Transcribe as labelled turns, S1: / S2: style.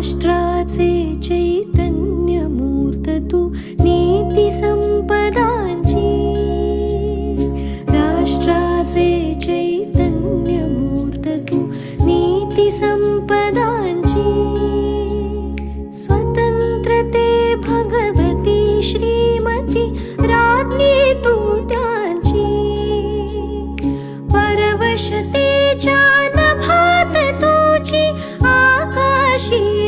S1: राष्ट्राचे चैतन्य मूर्त तू नीती संपदांची। राष्ट्राचे चैतन्य मूर्त तू नीती संपदांची। स्वतंत्रते भगवती श्रीमती राज्ञी तू त्यांची। परवशतेच्या नभात तुझी आकाशी